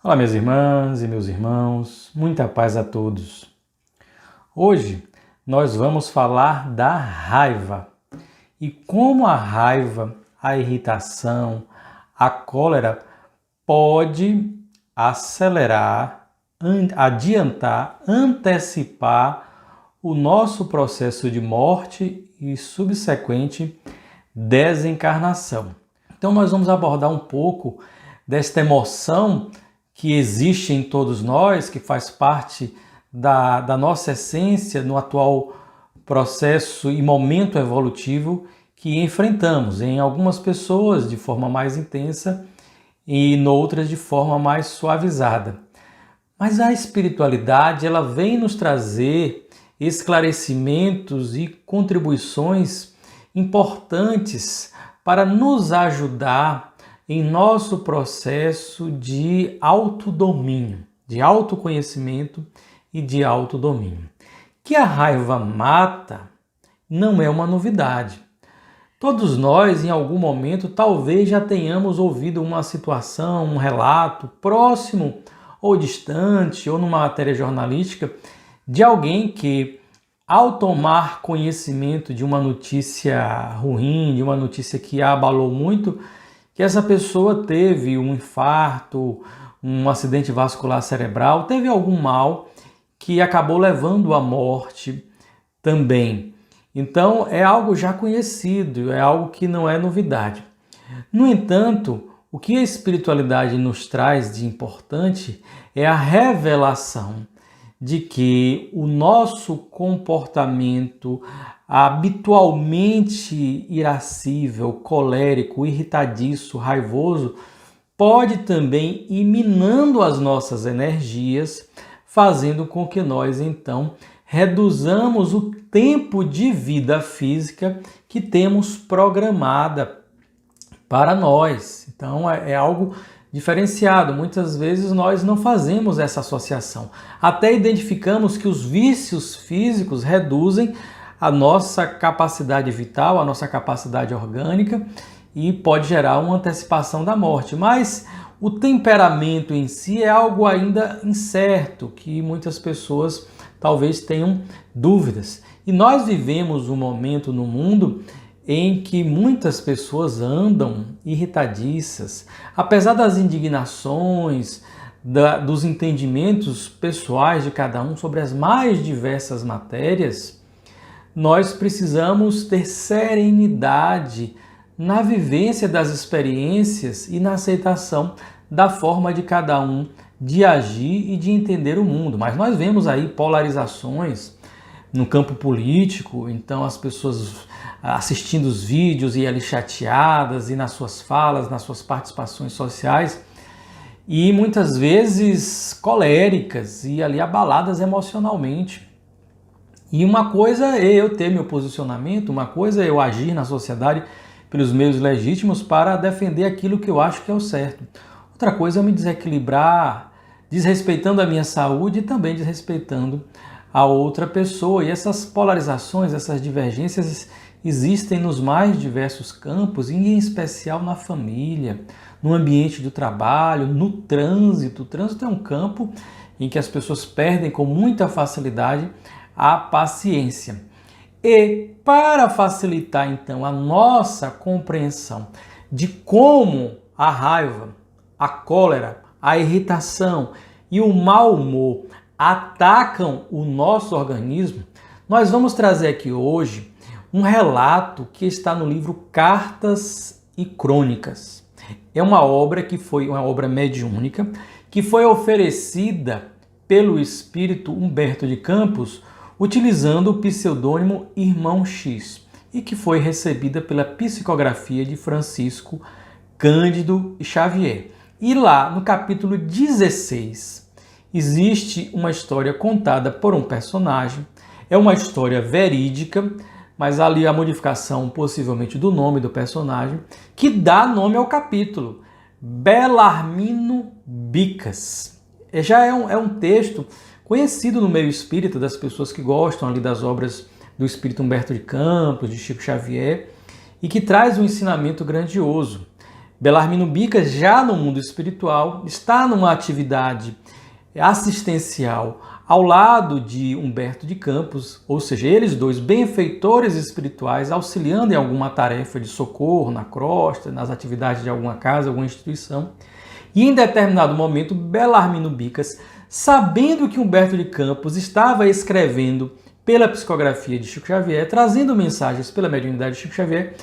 Olá, minhas irmãs e meus irmãos, muita paz a todos. Hoje nós vamos falar da raiva e como a raiva, a irritação, a cólera pode acelerar, adiantar, antecipar o nosso processo de morte e subsequente desencarnação. Então nós vamos abordar um pouco desta emoção que existe em todos nós, que faz parte da nossa essência no atual processo e momento evolutivo que enfrentamos, em algumas pessoas de forma mais intensa e em outras de forma mais suavizada. Mas a espiritualidade, ela vem nos trazer esclarecimentos e contribuições importantes para nos ajudar em nosso processo de autodomínio, de autoconhecimento e de autodomínio. Que a raiva mata não é uma novidade. Todos nós, em algum momento, talvez já tenhamos ouvido uma situação, um relato próximo ou distante, ou numa matéria jornalística, de alguém que, ao tomar conhecimento de uma notícia ruim, de uma notícia que a abalou muito, que essa pessoa teve um infarto, um acidente vascular cerebral, teve algum mal que acabou levando à morte também. Então é algo já conhecido, é algo que não é novidade. No entanto, o que a espiritualidade nos traz de importante é a revelação de que o nosso comportamento habitualmente irascível, colérico, irritadiço, raivoso, pode também ir minando as nossas energias, fazendo com que nós, então, reduzamos o tempo de vida física que temos programada para nós. Então, é algo diferenciado. Muitas vezes nós não fazemos essa associação. Até identificamos que os vícios físicos reduzem a nossa capacidade vital, a nossa capacidade orgânica e pode gerar uma antecipação da morte. Mas o temperamento em si é algo ainda incerto, que muitas pessoas talvez tenham dúvidas. E nós vivemos um momento no mundo em que muitas pessoas andam irritadiças, apesar das indignações, dos entendimentos pessoais de cada um sobre as mais diversas matérias. Nós precisamos ter serenidade na vivência das experiências e na aceitação da forma de cada um de agir e de entender o mundo. Mas nós vemos aí polarizações no campo político, então as pessoas assistindo os vídeos e ali chateadas e nas suas falas, nas suas participações sociais e muitas vezes coléricas e ali abaladas emocionalmente. E uma coisa é eu ter meu posicionamento, uma coisa é eu agir na sociedade pelos meios legítimos para defender aquilo que eu acho que é o certo. Outra coisa é eu me desequilibrar, desrespeitando a minha saúde e também desrespeitando a outra pessoa. E essas polarizações, essas divergências existem nos mais diversos campos, e em especial na família, no ambiente do trabalho, no trânsito. O trânsito é um campo em que as pessoas perdem com muita facilidade a paciência. E para facilitar então a nossa compreensão de como a raiva, a cólera, a irritação e o mau humor atacam o nosso organismo, nós vamos trazer aqui hoje um relato que está no livro Cartas e Crônicas. É uma obra que foi uma obra mediúnica que foi oferecida pelo espírito Humberto de Campos utilizando o pseudônimo Irmão X e que foi recebida pela psicografia de Francisco Cândido Xavier. E lá no capítulo 16 existe uma história contada por um personagem, é uma história verídica, mas ali a modificação possivelmente do nome do personagem, que dá nome ao capítulo, Belarmino Bicas. Já é um texto conhecido no meio espírita, das pessoas que gostam ali das obras do espírito Humberto de Campos, de Chico Xavier, e que traz um ensinamento grandioso. Belarmino Bicas, já no mundo espiritual, está numa atividade assistencial ao lado de Humberto de Campos, ou seja, eles dois benfeitores espirituais, auxiliando em alguma tarefa de socorro na crosta, nas atividades de alguma casa, alguma instituição. E em determinado momento, Belarmino Bicas, sabendo que Humberto de Campos estava escrevendo pela psicografia de Chico Xavier, trazendo mensagens pela mediunidade de Chico Xavier,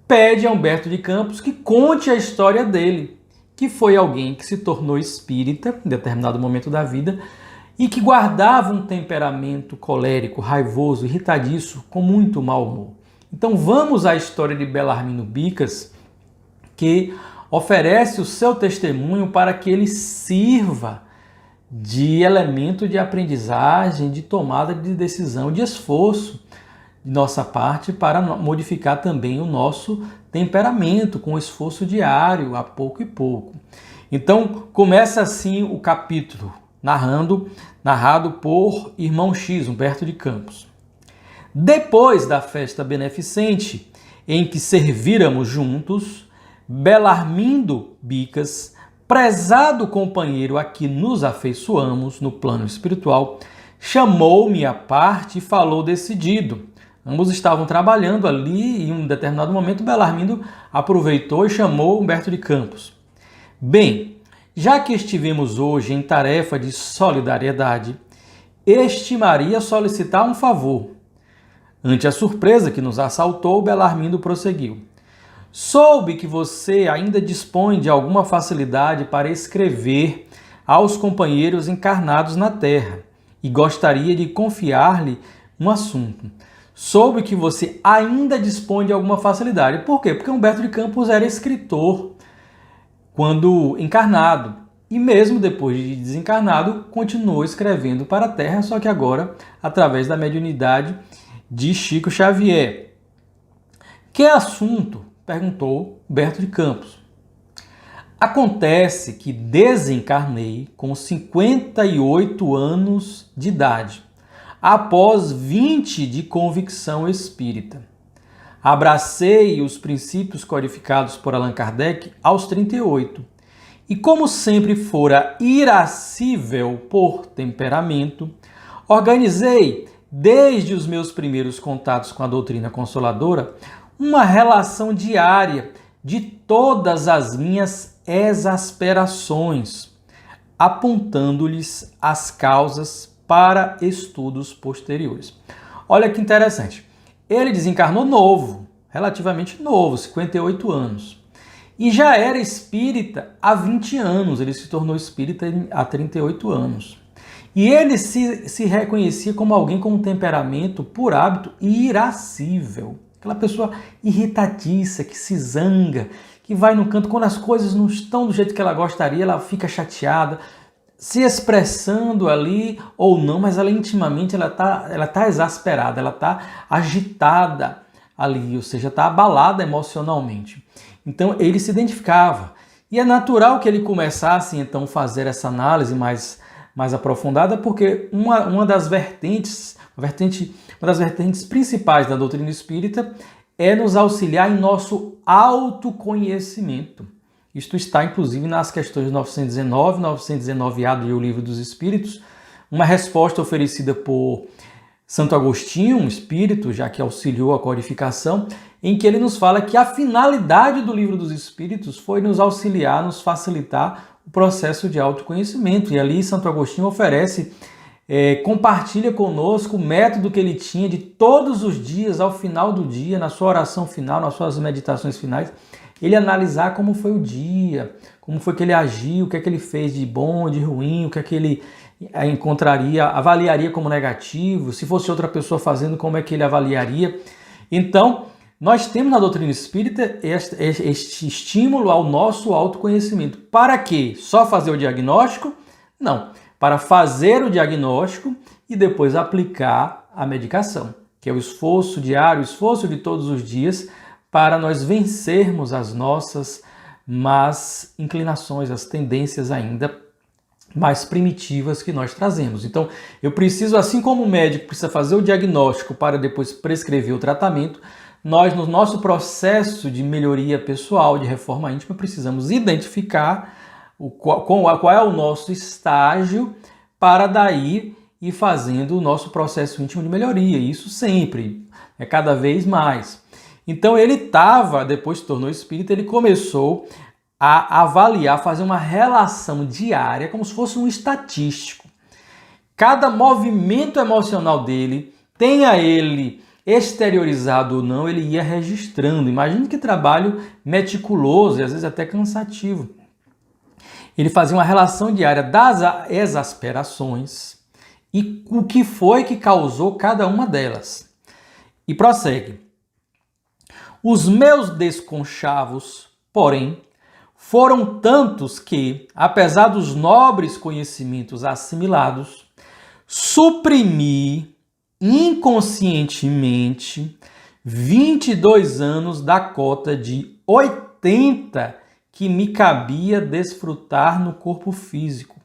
pede a Humberto de Campos que conte a história dele, que foi alguém que se tornou espírita em determinado momento da vida e que guardava um temperamento colérico, raivoso, irritadiço, com muito mau humor. Então vamos à história de Belarmino Bicas, que oferece o seu testemunho para que ele sirva de elemento de aprendizagem, de tomada de decisão, de esforço de nossa parte para modificar também o nosso temperamento com esforço diário, a pouco e pouco. Então começa assim o capítulo, narrado por Irmão X, Humberto de Campos. Depois da festa beneficente em que servíramos juntos, Belarmindo Bicas, prezado companheiro a que nos afeiçoamos no plano espiritual, chamou-me à parte e falou decidido. Ambos estavam trabalhando ali e em um determinado momento Belarmindo aproveitou e chamou Humberto de Campos. Bem, já que estivemos hoje em tarefa de solidariedade, estimaria solicitar um favor. Ante a surpresa que nos assaltou, Belarmindo prosseguiu. Soube que você ainda dispõe de alguma facilidade para escrever aos companheiros encarnados na Terra e gostaria de confiar-lhe um assunto. Soube que você ainda dispõe de alguma facilidade. Por quê? Porque Humberto de Campos era escritor quando encarnado e mesmo depois de desencarnado continuou escrevendo para a Terra, só que agora através da mediunidade de Chico Xavier. Que assunto? Perguntou Humberto de Campos. Acontece que desencarnei com 58 anos de idade, após 20 de convicção espírita. Abracei os princípios codificados por Allan Kardec aos 38. E como sempre fora irascível por temperamento, organizei, desde os meus primeiros contatos com a doutrina consoladora, uma relação diária de todas as minhas exasperações, apontando-lhes as causas para estudos posteriores. Olha que interessante. Ele desencarnou novo, relativamente novo, 58 anos. E já era espírita há 20 anos, ele se tornou espírita há 38 anos. E ele se reconhecia como alguém com um temperamento, por hábito, irascível. Aquela pessoa irritadiça, que se zanga, que vai no canto, quando as coisas não estão do jeito que ela gostaria, ela fica chateada, se expressando ali ou não, mas ela intimamente ela tá exasperada, ela está agitada ali, ou seja, está abalada emocionalmente. Então ele se identificava. E é natural que ele começasse então a fazer essa análise mais aprofundada, porque uma das vertentes principais da doutrina espírita é nos auxiliar em nosso autoconhecimento. Isto está, inclusive, nas questões 919, 919A do Livro dos Espíritos, uma resposta oferecida por Santo Agostinho, um espírito, já que auxiliou a codificação, em que ele nos fala que a finalidade do Livro dos Espíritos foi nos auxiliar, nos facilitar o processo de autoconhecimento. E ali Santo Agostinho oferece, compartilha conosco o método que ele tinha de todos os dias, ao final do dia, na sua oração final, nas suas meditações finais, ele analisar como foi o dia, como foi que ele agiu, o que é que ele fez de bom, de ruim, o que é que ele avaliaria como negativo, se fosse outra pessoa fazendo, como é que ele avaliaria. Então, nós temos na doutrina espírita este estímulo ao nosso autoconhecimento. Para quê? Só fazer o diagnóstico? Não. Para fazer o diagnóstico e depois aplicar a medicação, que é o esforço diário, o esforço de todos os dias, para nós vencermos as nossas más inclinações, as tendências ainda mais primitivas que nós trazemos. Então, eu preciso, assim como o médico precisa fazer o diagnóstico para depois prescrever o tratamento, nós, no nosso processo de melhoria pessoal, de reforma íntima, precisamos identificar qual é o nosso estágio para daí ir fazendo o nosso processo íntimo de melhoria. Isso sempre, cada vez mais. Então ele depois se tornou espírita, ele começou a avaliar, fazer uma relação diária, como se fosse um estatístico. Cada movimento emocional dele, tenha ele exteriorizado ou não, ele ia registrando. Imagine que trabalho meticuloso e às vezes até cansativo. Ele fazia uma relação diária das exasperações e o que foi que causou cada uma delas. E prossegue. Os meus desconchavos, porém, foram tantos que, apesar dos nobres conhecimentos assimilados, suprimi inconscientemente 22 anos da cota de 80 que me cabia desfrutar no corpo físico,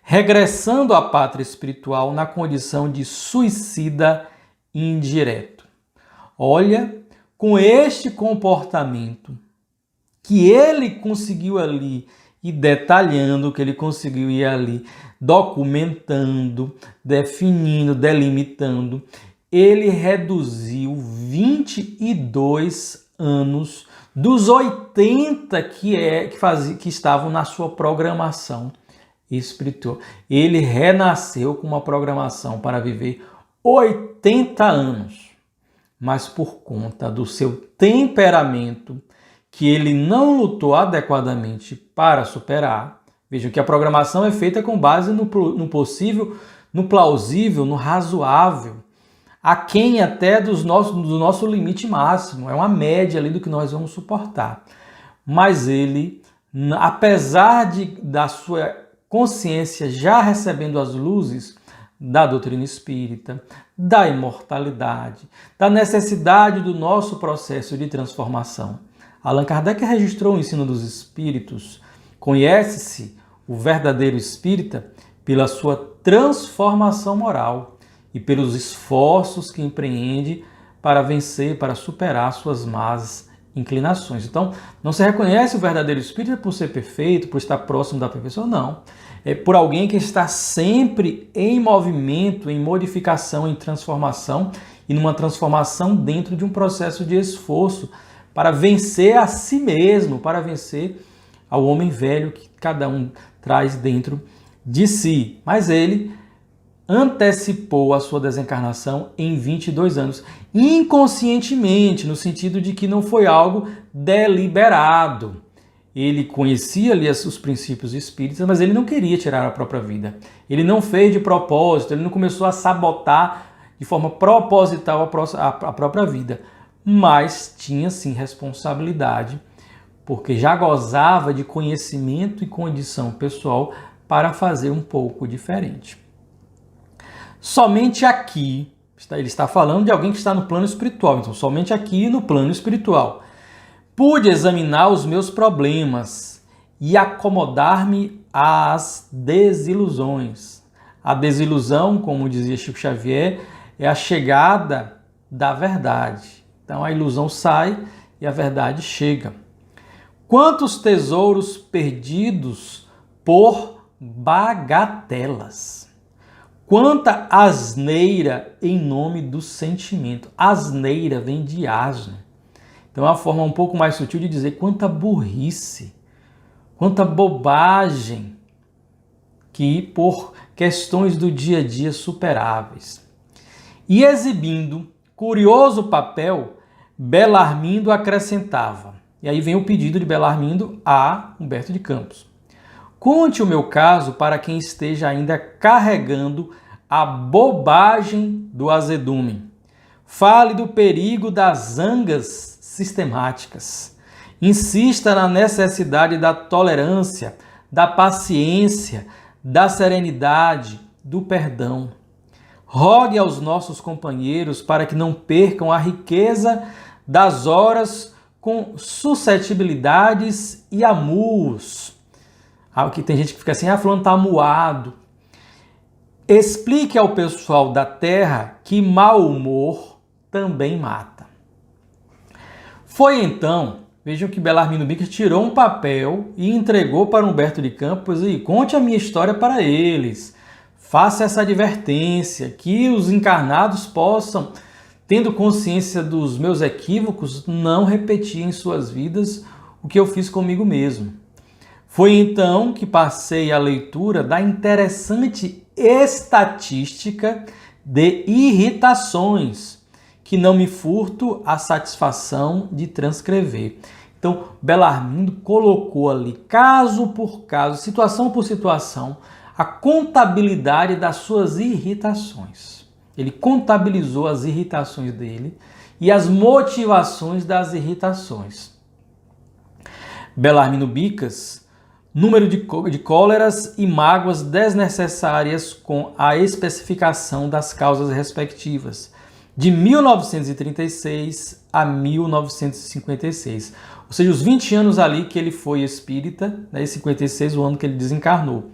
regressando à pátria espiritual na condição de suicida indireto. Olha, com este comportamento que ele conseguiu ali ir detalhando, que ele conseguiu ir ali documentando, definindo, delimitando, ele reduziu 22 anos dos 80 que estavam na sua programação espiritual. Ele renasceu com uma programação para viver 80 anos, mas por conta do seu temperamento, que ele não lutou adequadamente para superar. Vejam que a programação é feita com base no possível, no plausível, no razoável, aquém até do nosso limite máximo. É uma média ali do que nós vamos suportar. Mas ele, apesar da sua consciência já recebendo as luzes da doutrina espírita, da imortalidade, da necessidade do nosso processo de transformação, Allan Kardec registrou o ensino dos espíritos. Conhece-se o verdadeiro espírita pela sua transformação moral e pelos esforços que empreende para vencer, para superar suas más inclinações. Então, não se reconhece o verdadeiro espírita por ser perfeito, por estar próximo da perfeição, não. É por alguém que está sempre em movimento, em modificação, em transformação e numa transformação dentro de um processo de esforço para vencer a si mesmo, para vencer ao homem velho que cada um traz dentro de si. Mas ele antecipou a sua desencarnação em 22 anos, inconscientemente, no sentido de que não foi algo deliberado. Ele conhecia ali os princípios espíritas, mas ele não queria tirar a própria vida. Ele não fez de propósito, ele não começou a sabotar de forma proposital a própria vida. Mas tinha sim responsabilidade, porque já gozava de conhecimento e condição pessoal para fazer um pouco diferente. Somente aqui, ele está falando de alguém que está no plano espiritual, então somente aqui no plano espiritual, pude examinar os meus problemas e acomodar-me às desilusões. A desilusão, como dizia Chico Xavier, é a chegada da verdade. Então a ilusão sai e a verdade chega. Quantos tesouros perdidos por bagatelas! Quanta asneira em nome do sentimento. Asneira vem de asno. Então é uma forma um pouco mais sutil de dizer quanta burrice, quanta bobagem que por questões do dia a dia superáveis. E exibindo curioso papel, Belarmindo acrescentava, e aí vem o pedido de Belarmindo a Humberto de Campos. Conte o meu caso para quem esteja ainda carregando a bobagem do azedume. Fale do perigo das zangas sistemáticas. Insista na necessidade da tolerância, da paciência, da serenidade, do perdão. Rogue aos nossos companheiros para que não percam a riqueza das horas com suscetibilidades e amuos. Que tem gente que fica assim, fulano está amuado. Explique ao pessoal da Terra que mau humor também mata. Foi então, vejam que Belarmino Bicas tirou um papel e entregou para Humberto de Campos e conte a minha história para eles. Faça essa advertência, que os encarnados possam, tendo consciência dos meus equívocos, não repetir em suas vidas o que eu fiz comigo mesmo. Foi então que passei a leitura da interessante estatística de irritações, que não me furto a satisfação de transcrever. Então, Belarmino colocou ali, caso por caso, situação por situação, a contabilidade das suas irritações. Ele contabilizou as irritações dele e as motivações das irritações. Belarmino Bicas, número de cóleras e mágoas desnecessárias com a especificação das causas respectivas, de 1936 a 1956. Ou seja, os 20 anos ali que ele foi espírita, né, e 56 o ano que ele desencarnou.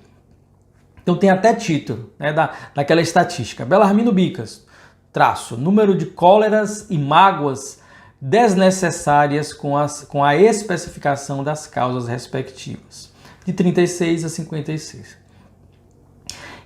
Então tem até título, né, daquela estatística. Belarmino Bicas, traço, número de cóleras e mágoas desnecessárias com a especificação das causas respectivas, de 36 a 56.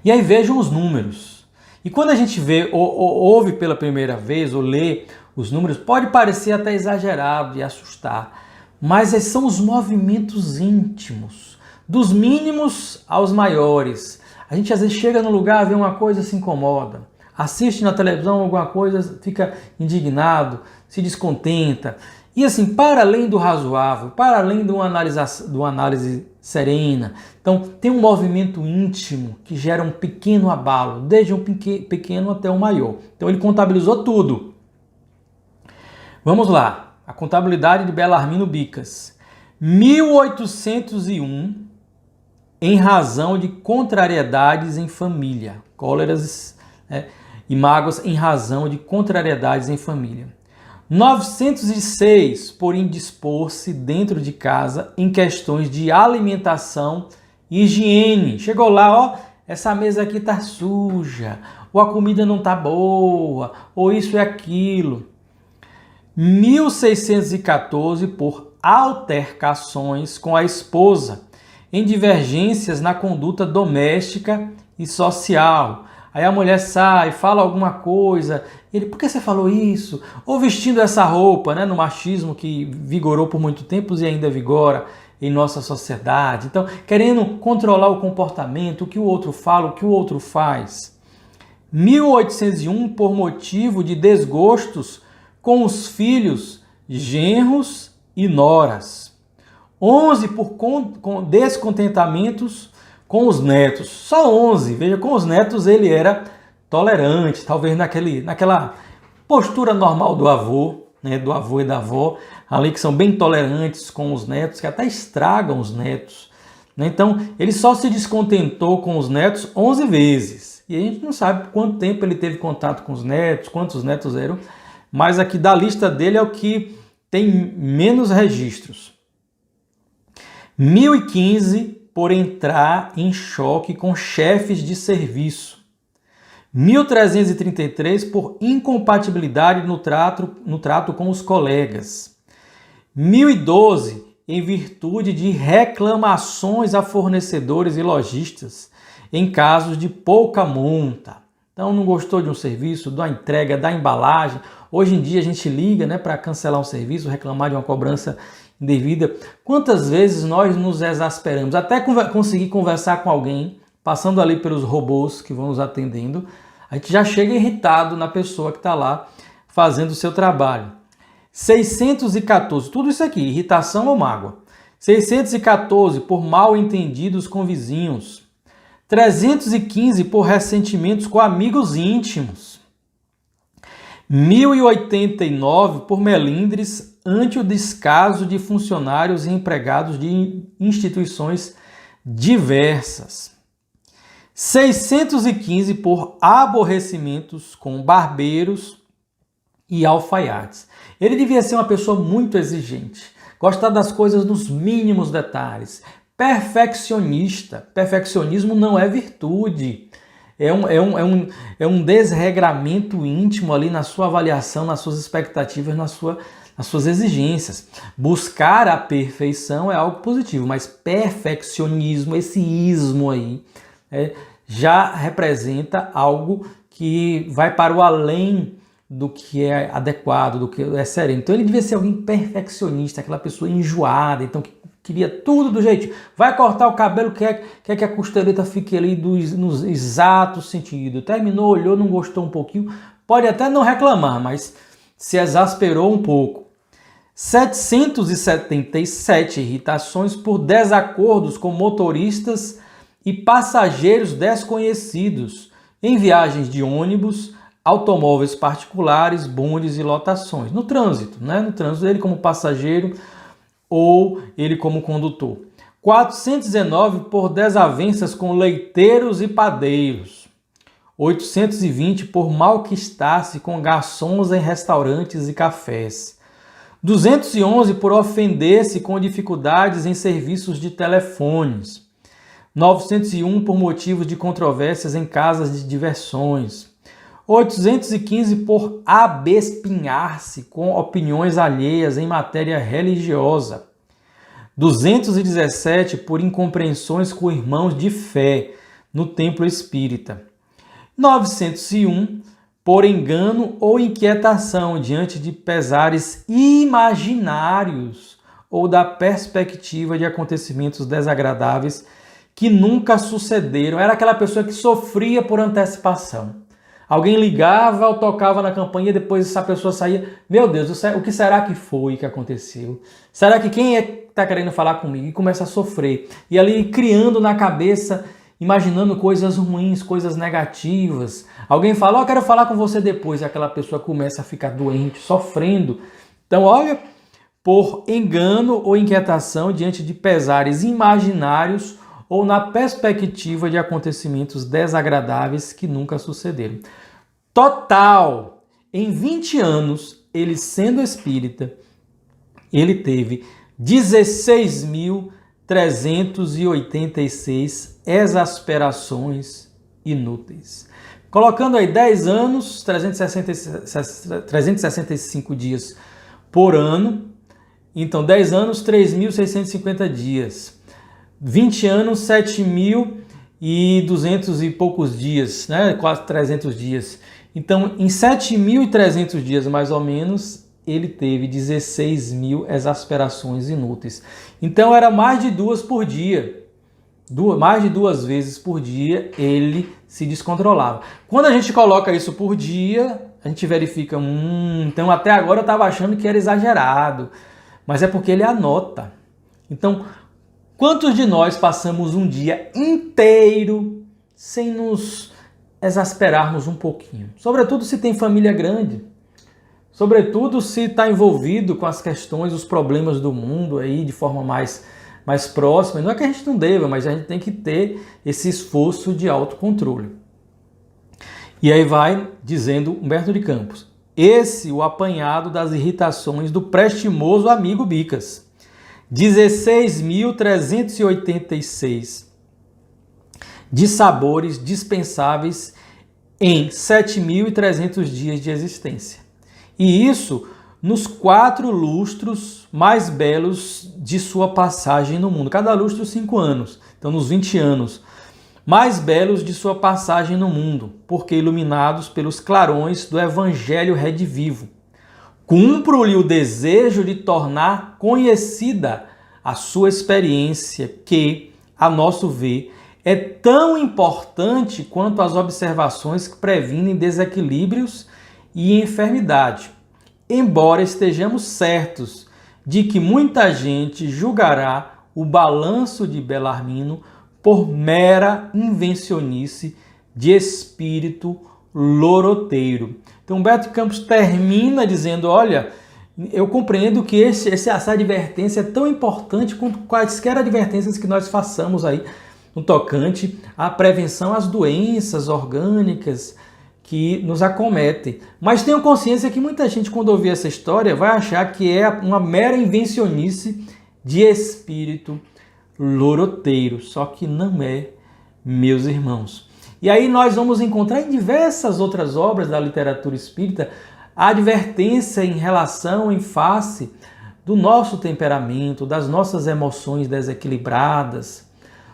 E aí vejam os números. E quando a gente vê, ou ouve pela primeira vez, ou lê os números, pode parecer até exagerado e assustar, mas esses são os movimentos íntimos, dos mínimos aos maiores. A gente às vezes chega num lugar, vê uma coisa, se incomoda, assiste na televisão alguma coisa, fica indignado, se descontenta. E assim, para além do razoável, para além de uma análise serena, então tem um movimento íntimo que gera um pequeno abalo, desde um pequeno até um maior. Então ele contabilizou tudo. Vamos lá, a contabilidade de Belarmino Bicas. 1801, em razão de contrariedades em família, cóleras e mágoas em razão de contrariedades em família. 906, por indispor-se dentro de casa em questões de alimentação e higiene. Chegou lá, ó, essa mesa aqui tá suja, ou a comida não tá boa, ou isso e aquilo. 1614, por altercações com a esposa, em divergências na conduta doméstica e social. Aí a mulher sai, fala alguma coisa, ele, por que você falou isso? Ou vestindo essa roupa, né, no machismo que vigorou por muito tempo e ainda vigora em nossa sociedade. Então, querendo controlar o comportamento, o que o outro fala, o que o outro faz. 1801, por motivo de desgostos com os filhos, genros e noras. 11, por descontentamentos com os netos. Só 11. Veja, com os netos ele era tolerante, talvez naquela postura normal do avô, né, do avô e da avó, ali que são bem tolerantes com os netos, que até estragam os netos. Né? Então, ele só se descontentou com os netos 11 vezes. E a gente não sabe quanto tempo ele teve contato com os netos, quantos netos eram, mas aqui da lista dele é o que tem menos registros. 1015, por entrar em choque com chefes de serviço. 1333, por incompatibilidade no trato com os colegas. 1012, em virtude de reclamações a fornecedores e lojistas em casos de pouca monta. Então, não gostou de um serviço, da entrega, da embalagem. Hoje em dia a gente liga, né, para cancelar um serviço, reclamar de uma cobrança indevida. Quantas vezes nós nos exasperamos, até conseguir conversar com alguém, passando ali pelos robôs que vão nos atendendo, a gente já chega irritado na pessoa que está lá fazendo o seu trabalho. 614, tudo isso aqui, irritação ou mágoa. 614, por mal entendidos com vizinhos. 315, por ressentimentos com amigos íntimos. 1089, por melindres ante o descaso de funcionários e empregados de instituições diversas. 615, por aborrecimentos com barbeiros e alfaiates. Ele devia ser uma pessoa muito exigente, gostar das coisas nos mínimos detalhes, perfeccionista. Perfeccionismo não é virtude, é um desregramento íntimo ali na sua avaliação, nas suas expectativas, na sua as suas exigências. Buscar a perfeição é algo positivo, mas perfeccionismo, esse ismo aí, já representa algo que vai para o além do que é adequado, do que é sereno. Então ele devia ser alguém perfeccionista, aquela pessoa enjoada, então que queria tudo do jeito. Vai cortar o cabelo, quer que a costeleta fique ali no exato sentido. Terminou, olhou, não gostou um pouquinho, pode até não reclamar, mas se exasperou um pouco. 777 irritações por desacordos com motoristas e passageiros desconhecidos em viagens de ônibus, automóveis particulares, bondes e lotações. No trânsito, né? No trânsito, ele como passageiro ou ele como condutor. 419 por desavenças com leiteiros e padeiros. 820 por malquistar-se com garçons em restaurantes e cafés. 211 por ofender-se com dificuldades em serviços de telefones. 901 por motivos de controvérsias em casas de diversões. 815 por abespinhar-se com opiniões alheias em matéria religiosa. 217 por incompreensões com irmãos de fé no templo espírita. 901 por engano ou inquietação diante de pesares imaginários ou da perspectiva de acontecimentos desagradáveis que nunca sucederam. Era aquela pessoa que sofria por antecipação. Alguém ligava ou tocava na campainha, depois essa pessoa saía. Meu Deus, o que será que foi que aconteceu? Será que quem é que está querendo falar comigo? E começa a sofrer. E ali criando na cabeça, imaginando coisas ruins, coisas negativas. Alguém fala, eu quero falar com você depois. E aquela pessoa começa a ficar doente, sofrendo. Então, olha, por engano ou inquietação diante de pesares imaginários ou na perspectiva de acontecimentos desagradáveis que nunca sucederam. Total, em 20 anos, ele sendo espírita, ele teve 16.386 exasperações inúteis. Colocando aí 10 anos, 365 dias por ano, então 10 anos, 3.650 dias. 20 anos, 7.200 e poucos dias, né? Quase 300 dias. Então, em 7.300 dias, mais ou menos, ele teve 16.000 exasperações inúteis. Então, era mais de 2 por dia. Mais de 2 vezes por dia, ele se descontrolava. Quando a gente coloca isso por dia, a gente verifica, então até agora eu estava achando que era exagerado. Mas é porque ele anota. Então, quantos de nós passamos um dia inteiro sem nos exasperarmos um pouquinho? Sobretudo se tem família grande. Sobretudo se está envolvido com as questões, os problemas do mundo aí de forma mais próxima. Não é que a gente não deva, mas a gente tem que ter esse esforço de autocontrole. E aí vai dizendo Humberto de Campos. Esse o apanhado das irritações do prestimoso amigo Bicas. 16.386 de sabores dispensáveis em 7.300 dias de existência. E isso nos 4 lustros mais belos de sua passagem no mundo. Cada lustro 5 anos, então nos 20 anos mais belos de sua passagem no mundo, porque iluminados pelos clarões do Evangelho redivivo. Cumpro-lhe o desejo de tornar conhecida a sua experiência que, a nosso ver, é tão importante quanto as observações que previnem desequilíbrios e enfermidade, embora estejamos certos de que muita gente julgará o balanço de Belarmino por mera invencionice de espírito loroteiro. Então, Humberto Campos termina dizendo, olha, eu compreendo que essa advertência é tão importante quanto quaisquer advertências que nós façamos aí no tocante à prevenção às doenças orgânicas que nos acometem. Mas tenho consciência que muita gente, quando ouvir essa história, vai achar que é uma mera invencionice de espírito loroteiro. Só que não é, meus irmãos. E aí nós vamos encontrar em diversas outras obras da literatura espírita a advertência em relação, em face do nosso temperamento, das nossas emoções desequilibradas,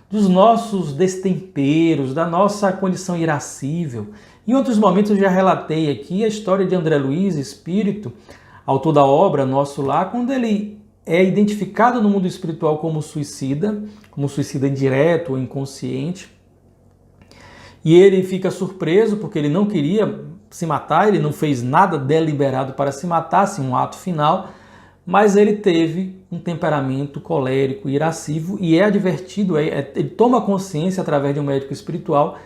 dos nossos destemperos, da nossa condição irascível. Em outros momentos eu já relatei aqui a história de André Luiz, espírito, autor da obra Nosso Lar, quando ele é identificado no mundo espiritual como suicida indireto ou inconsciente. E ele fica surpreso porque ele não queria se matar, ele não fez nada deliberado para se matar, assim, um ato final, mas ele teve um temperamento colérico e irascível e é advertido, ele toma consciência através de um médico espiritual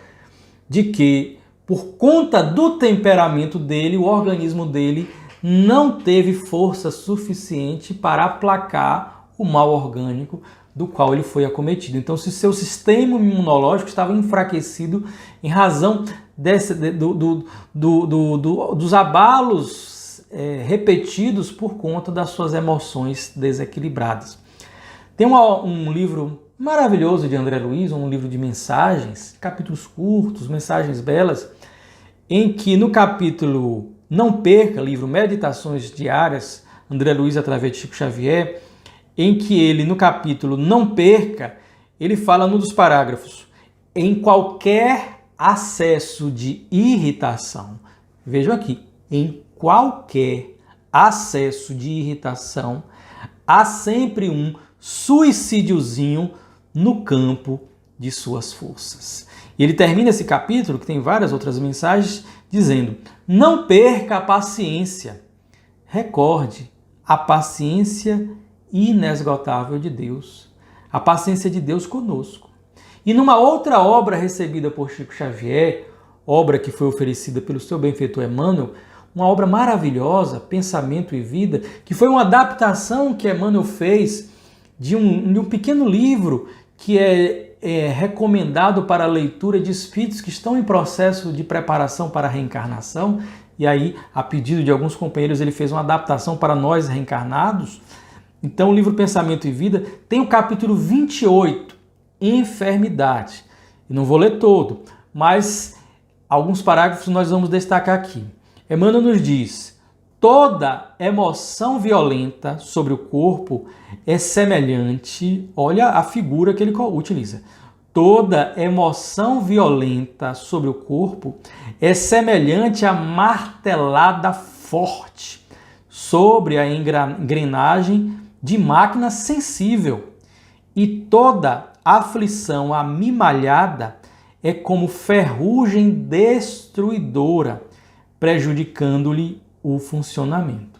de que, por conta do temperamento dele, o organismo dele não teve força suficiente para aplacar o mal orgânico do qual ele foi acometido. Então, se seu sistema imunológico estava enfraquecido em razão dos abalos repetidos por conta das suas emoções desequilibradas. Tem um livro maravilhoso de André Luiz, um livro de mensagens, capítulos curtos, mensagens belas, em que no capítulo Não Perca, livro Meditações Diárias, André Luiz através de Chico Xavier, em que ele, no capítulo Não Perca, ele fala num dos parágrafos: em qualquer acesso de irritação, vejam aqui, em qualquer acesso de irritação, há sempre um suicidiozinho no campo de suas forças. E ele termina esse capítulo, que tem várias outras mensagens, dizendo: não perca a paciência. Recorde a paciência inesgotável de Deus, a paciência de Deus conosco. E numa outra obra recebida por Chico Xavier, obra que foi oferecida pelo seu benfeitor Emmanuel, uma obra maravilhosa, Pensamento e Vida, que foi uma adaptação que Emmanuel fez de um pequeno livro que é recomendado para a leitura de espíritos que estão em processo de preparação para a reencarnação. E aí, a pedido de alguns companheiros, ele fez uma adaptação para nós reencarnados. Então, o livro Pensamento e Vida tem o capítulo 28, Enfermidade. Eu não vou ler todo, mas alguns parágrafos nós vamos destacar aqui. Emmanuel nos diz: toda emoção violenta sobre o corpo é semelhante, olha a figura que ele utiliza, toda emoção violenta sobre o corpo é semelhante a martelada forte sobre a engrenagem de máquina sensível, e toda aflição amimalhada é como ferrugem destruidora, prejudicando-lhe o funcionamento.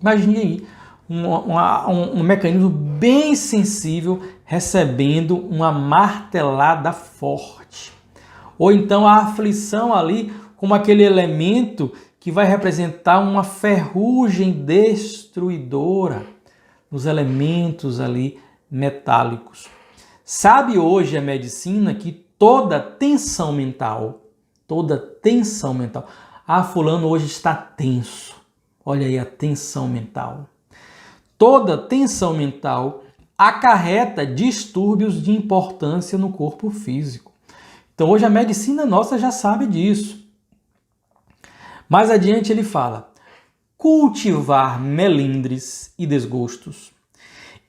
Imagine aí um mecanismo bem sensível recebendo uma martelada forte. Ou então a aflição ali como aquele elemento que vai representar uma ferrugem destruidora nos elementos ali metálicos. Sabe hoje a medicina que toda tensão mental, fulano hoje está tenso. Olha aí a tensão mental. Toda tensão mental acarreta distúrbios de importância no corpo físico. Então hoje a medicina nossa já sabe disso. Mais adiante ele fala: cultivar melindres e desgostos,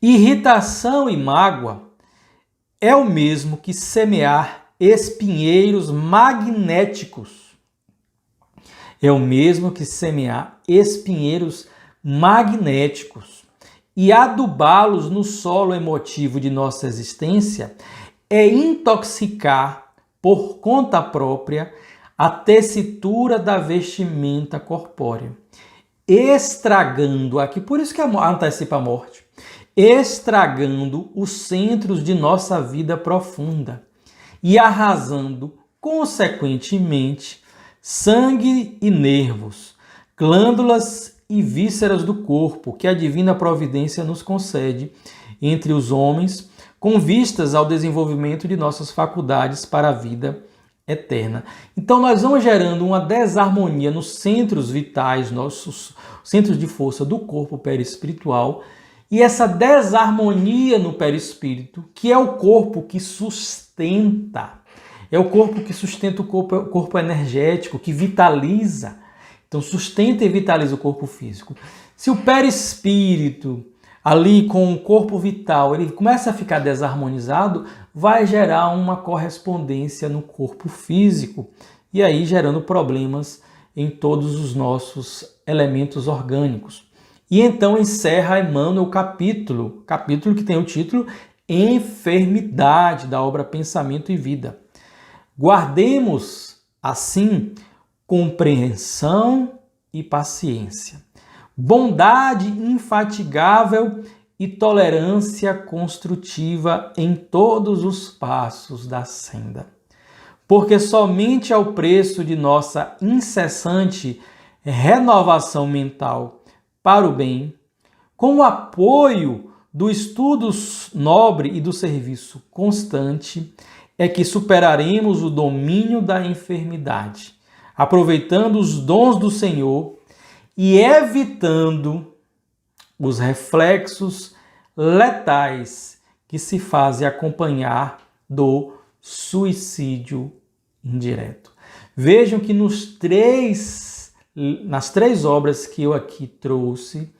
irritação e mágoa é o mesmo que semear espinheiros magnéticos. É o mesmo que semear espinheiros magnéticos e adubá-los no solo emotivo de nossa existência é intoxicar por conta própria a tessitura da vestimenta corpórea, estragando aqui, por isso que antecipa a morte, estragando os centros de nossa vida profunda e arrasando, consequentemente, sangue e nervos, glândulas e vísceras do corpo que a divina providência nos concede entre os homens, com vistas ao desenvolvimento de nossas faculdades para a vida eterna. Então nós vamos gerando uma desarmonia nos centros vitais, nossos centros de força do corpo perispiritual, e essa desarmonia no perispírito, que é o corpo que sustenta, é o corpo que sustenta o corpo energético, que vitaliza. Então sustenta e vitaliza o corpo físico. Se o perispírito, ali com o corpo vital, ele começa a ficar desarmonizado, vai gerar uma correspondência no corpo físico e aí gerando problemas em todos os nossos elementos orgânicos. E então encerra Emmanuel o capítulo que tem o título Enfermidade, da obra Pensamento e Vida. Guardemos, assim, compreensão e paciência, bondade infatigável e tolerância construtiva em todos os passos da senda. Porque somente ao preço de nossa incessante renovação mental para o bem, com o apoio do estudo nobre e do serviço constante, é que superaremos o domínio da enfermidade, aproveitando os dons do Senhor e evitando os reflexos letais que se fazem acompanhar do suicídio indireto. Vejam que nas três obras que eu aqui trouxe,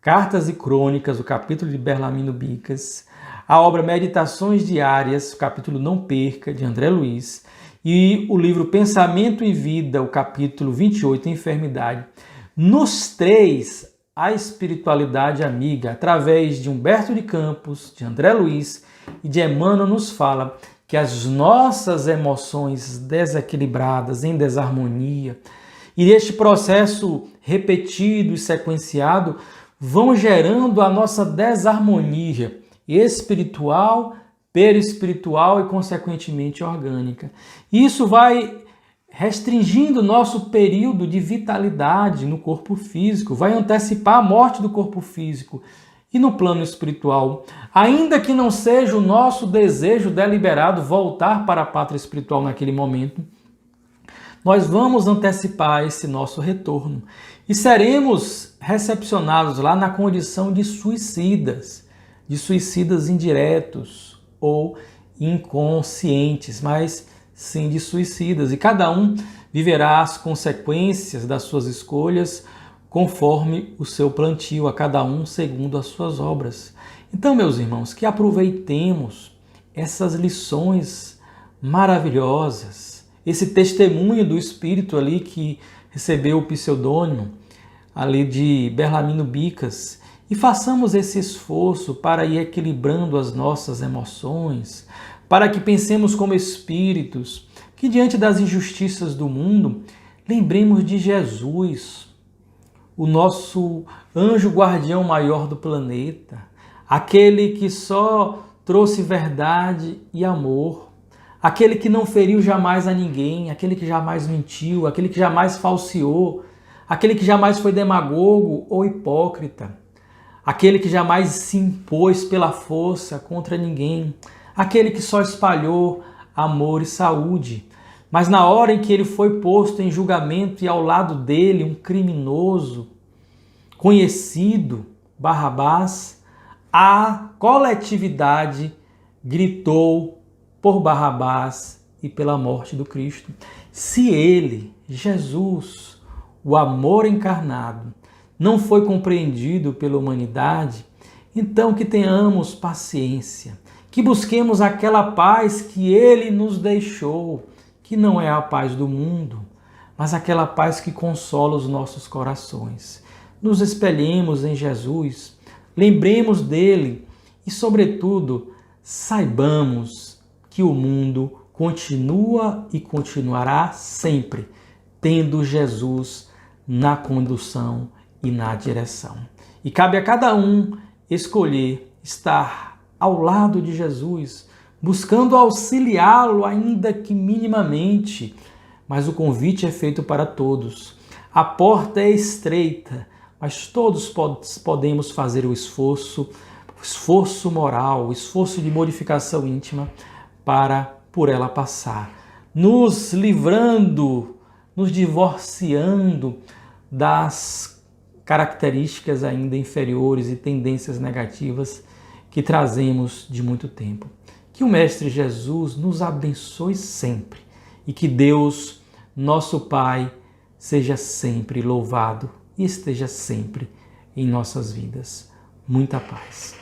Cartas e Crônicas, o capítulo de Bellarmino Bicas, a obra Meditações Diárias, o capítulo Não Perca, de André Luiz, e o livro Pensamento e Vida, o capítulo 28, Enfermidade. Nos três, a espiritualidade amiga, através de Humberto de Campos, de André Luiz e de Emmanuel, nos fala que as nossas emoções desequilibradas, em desarmonia, e este processo repetido e sequenciado vão gerando a nossa desarmonia espiritual, perispiritual e, consequentemente, orgânica. Isso vai restringindo o nosso período de vitalidade no corpo físico, vai antecipar a morte do corpo físico. E no plano espiritual, ainda que não seja o nosso desejo deliberado voltar para a pátria espiritual naquele momento, nós vamos antecipar esse nosso retorno e seremos recepcionados lá na condição de suicidas indiretos ou inconscientes, mas sim de suicidas. E cada um viverá as consequências das suas escolhas conforme o seu plantio, a cada um segundo as suas obras. Então, meus irmãos, que aproveitemos essas lições maravilhosas, esse testemunho do Espírito ali que recebeu o pseudônimo ali de Bellarmino Bicas, e façamos esse esforço para ir equilibrando as nossas emoções, para que pensemos como espíritos, que diante das injustiças do mundo, lembremos de Jesus, o nosso anjo guardião maior do planeta, aquele que só trouxe verdade e amor, aquele que não feriu jamais a ninguém, aquele que jamais mentiu, aquele que jamais falseou, aquele que jamais foi demagogo ou hipócrita, aquele que jamais se impôs pela força contra ninguém, aquele que só espalhou amor e saúde. Mas na hora em que ele foi posto em julgamento e ao lado dele um criminoso conhecido, Barrabás, a coletividade gritou por Barrabás e pela morte do Cristo. Se ele, Jesus, o amor encarnado, não foi compreendido pela humanidade, então que tenhamos paciência, que busquemos aquela paz que ele nos deixou, que não é a paz do mundo, mas aquela paz que consola os nossos corações. Nos espelhemos em Jesus, lembremos dele e, sobretudo, saibamos que o mundo continua e continuará sempre tendo Jesus na condução e na direção. E cabe a cada um escolher estar ao lado de Jesus, buscando auxiliá-lo, ainda que minimamente, mas o convite é feito para todos. A porta é estreita, mas todos podemos fazer o esforço moral, o esforço de modificação íntima para por ela passar, nos livrando, nos divorciando das características ainda inferiores e tendências negativas que trazemos de muito tempo. Que o Mestre Jesus nos abençoe sempre e que Deus, nosso Pai, seja sempre louvado e esteja sempre em nossas vidas. Muita paz.